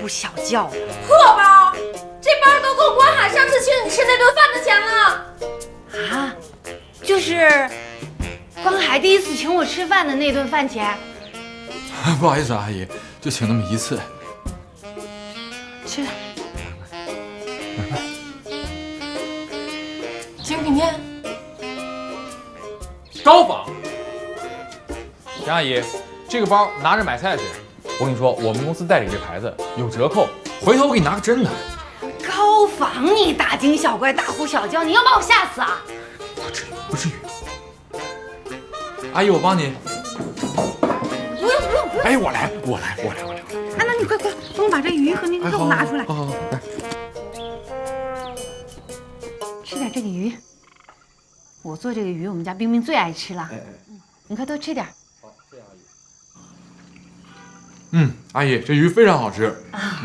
呼小叫的。破包，这包都够光海上次请你吃那顿饭的钱了。啊，就是光海第一次请我吃饭的那顿饭钱。不好意思，阿姨，就请那么一次。吃。精品店。高仿。杨阿姨，这个包拿着买菜去。我跟你说，我们公司代理这牌子有折扣，回头我给你拿个真的。高仿，你大惊小怪、大呼小叫，你要把我吓死啊！不至于，不至于。阿姨，我帮你。不用。哎，我来。啊，那你快，帮我把这鱼和那个肉拿出来。好，来。吃点这个鱼，我做这个鱼，我们家冰冰最爱吃了。你快多吃点。好，谢谢阿姨。阿姨，这鱼非常好吃。啊。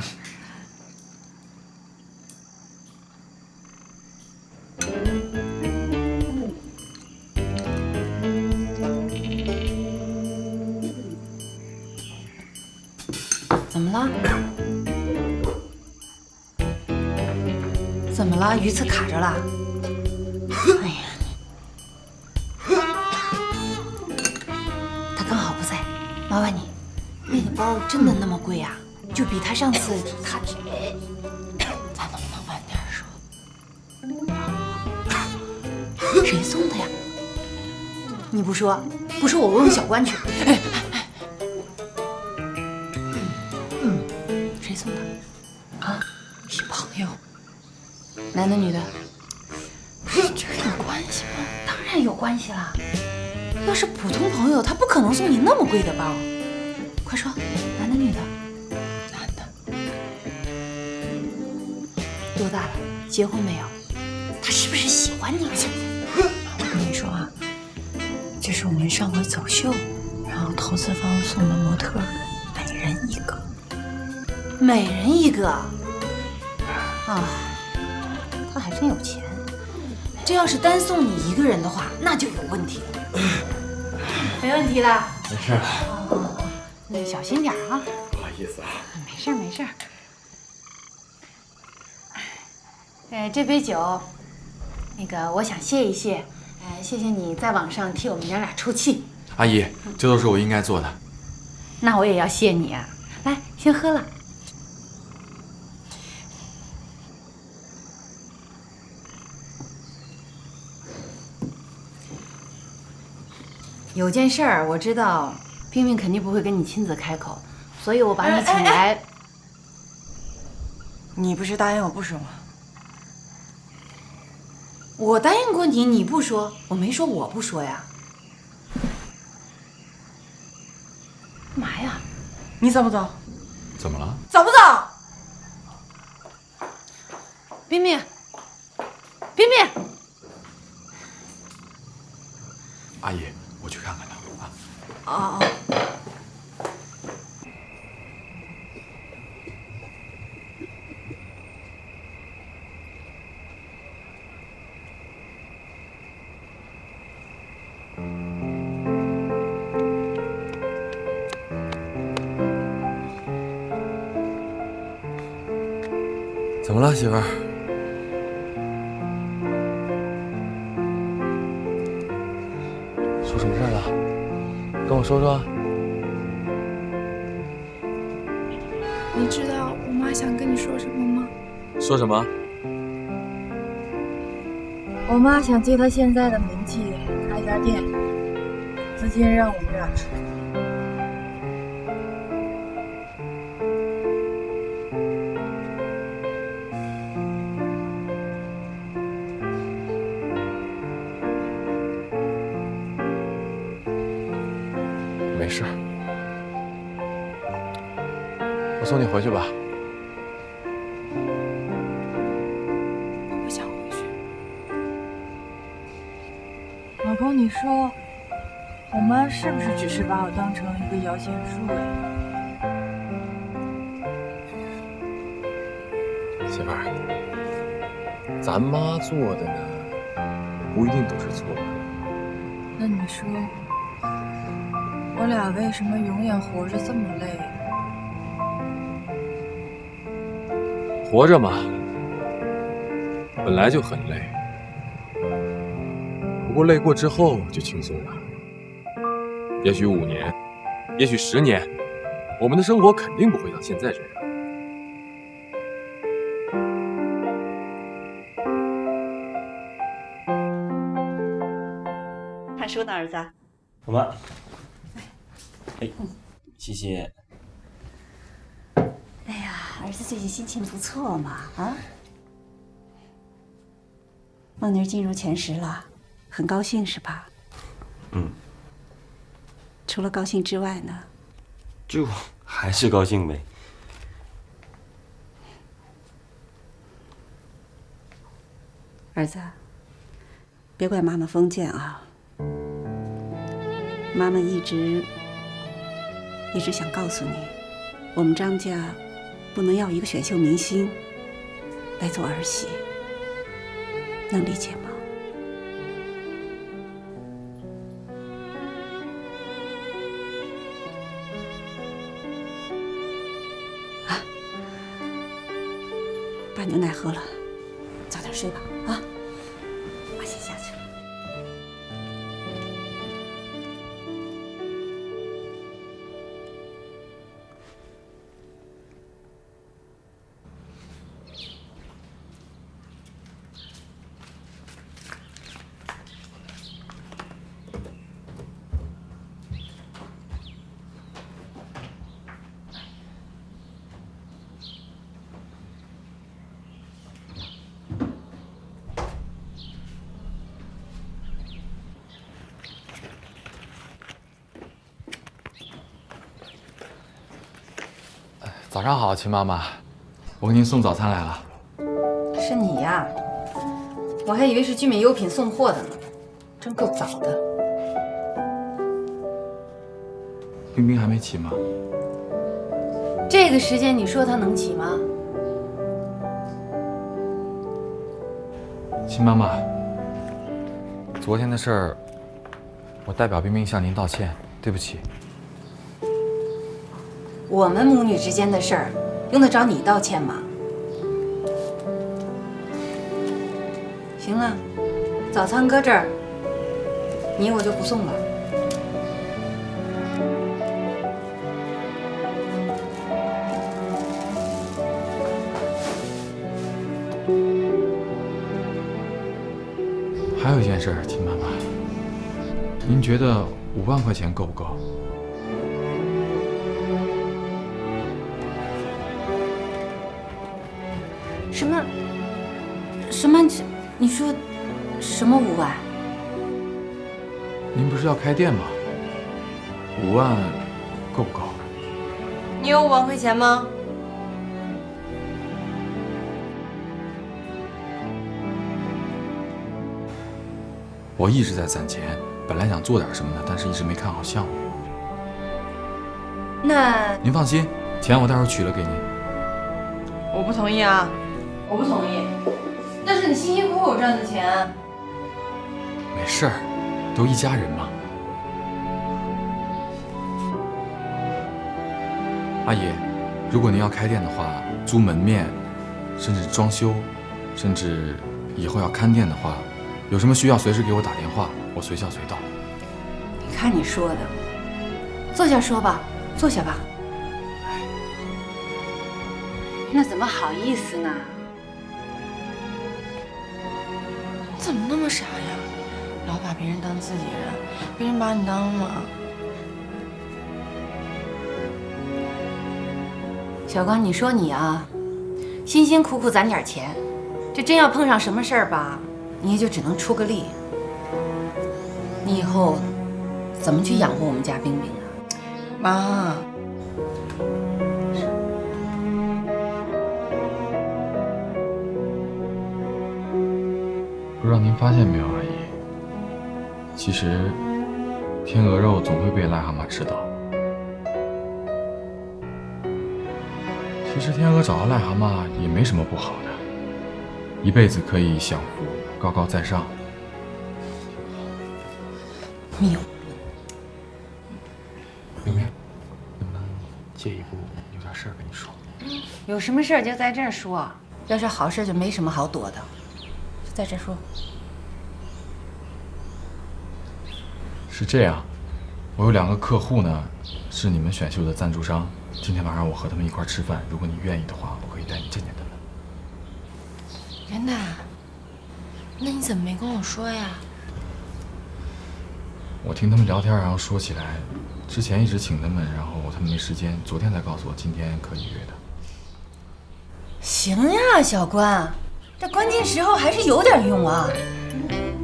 怎么了？怎么了？鱼刺卡着了？哎呀，他刚好不在，麻烦你，那个包真的那么贵呀？就比他上次他，咱能不能晚点说？谁送的呀？你不说，我问问小关去。谁送的？啊，是朋友。男的女的？这有关系吗？当然有关系啦。要是普通朋友，他不可能送你那么贵的包。快说，男的女的？男的。多大了？结婚没有？他是不是喜欢你？我跟你说啊，这是我们上回走秀，然后投资方送的模特，每人一个。每人一个？啊，他还真有钱。这要是单送你一个人的话，那就有问题了。没问题的。没事了。那小心点啊。不好意思啊。没事。这杯酒，那个我想谢一谢，谢谢你在网上替我们娘俩出气。阿姨，这都是我应该做的。那我也要谢你啊。来，先喝了。有件事儿我知道，冰冰肯定不会跟你亲自开口，所以我把你请来。你不是答应我不说吗？我答应过你，你不说，我没说我不说呀。干嘛呀？你走不走？怎么了？走不走？冰冰，阿姨，我去看看他啊。哦。怎么了，媳妇儿？出什么事儿了？跟我说说。你知道我妈想跟你说什么吗？说什么？我妈想借她现在的名气开一家店，资金让我们俩出。没事，我送你回去吧。我不想回去。老公，你说我妈是不是只是把我当成一个摇钱树呀？媳妇儿，咱妈做的呢，不一定都是错的。那你说，我俩为什么永远活着这么累？活着嘛，本来就很累，不过累过之后就轻松了。也许5年，也许10年，我们的生活肯定不会像现在这样。看书呢，儿子。妈，哎，谢谢。哎呀，儿子最近心情不错嘛，啊？孟妮进入前10了，很高兴是吧？嗯。除了高兴之外呢？就还是高兴呗。儿子，别怪妈妈封建啊。妈妈一直想告诉你，我们张家不能要一个选秀明星来做儿媳，能理解吗？啊，把牛奶喝了，早点睡吧啊！妈先下去了。早上好，秦妈妈，我给您送早餐来了。是你呀？我还以为是聚美优品送货的呢，真够早的。冰冰还没起吗？这个时间你说她能起吗？秦妈妈，昨天的事儿，我代表冰冰向您道歉，对不起。我们母女之间的事儿，用得着你道歉吗？行了，早餐搁这儿，你我就不送了。还有一件事，秦妈妈，您觉得5万块钱够不够？什么？你说什么5万？您不是要开店吗？5万够不够？你有5万块钱吗？我一直在攒钱，本来想做点什么的，但是一直没看好项目。那您放心，钱我待会儿取了给您。我不同意啊！我不同意，那是你辛辛苦苦赚的钱。没事儿，都一家人嘛。阿姨，如果您要开店的话，租门面，甚至装修，甚至以后要看店的话，有什么需要随时给我打电话，我随叫随到。你看你说的，坐下说吧，坐下吧。那怎么好意思呢？怎么那么傻呀？老把别人当自己人，别人把你当吗？小光，你说你啊，辛辛苦苦攒点钱，这真要碰上什么事儿吧，你也就只能出个力。你以后怎么去养活我们家冰冰啊？妈，不知道您发现没有，阿姨，其实天鹅肉总会被癞蛤蟆吃到。其实天鹅找到癞蛤蟆也没什么不好的，一辈子可以享福，高高在上。谬论。冰冰，能不能借一步？有点事儿跟你说。有什么事儿就在这儿说。要是好事就没什么好躲的，就在这说。是这样，我有2个客户呢，是你们选秀的赞助商。今天晚上我和他们一块吃饭，如果你愿意的话，我可以带你见见他们。元旦，那你怎么没跟我说呀？我听他们聊天，然后说起来，之前一直请他们，然后他们没时间，昨天才告诉我今天可以约的。行呀，小关，这关键时候还是有点用啊。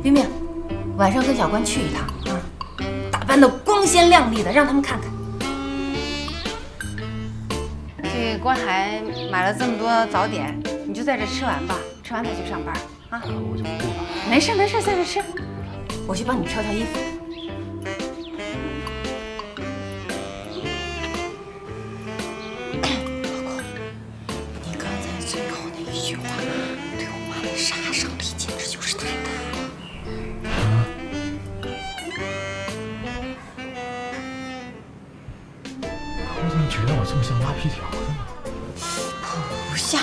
冰冰，晚上跟小关去一趟啊，打扮的光鲜亮丽的，让他们看看。这关海买了这么多早点，你就在这吃完吧，吃完再去上班啊。我就不顾了。没事没事，在这吃，我去帮你挑挑衣服。老公，你刚才最后那一句话，对我妈的杀伤力简直就是太大了。我怎么觉得我这么像拉皮条的呢？不像。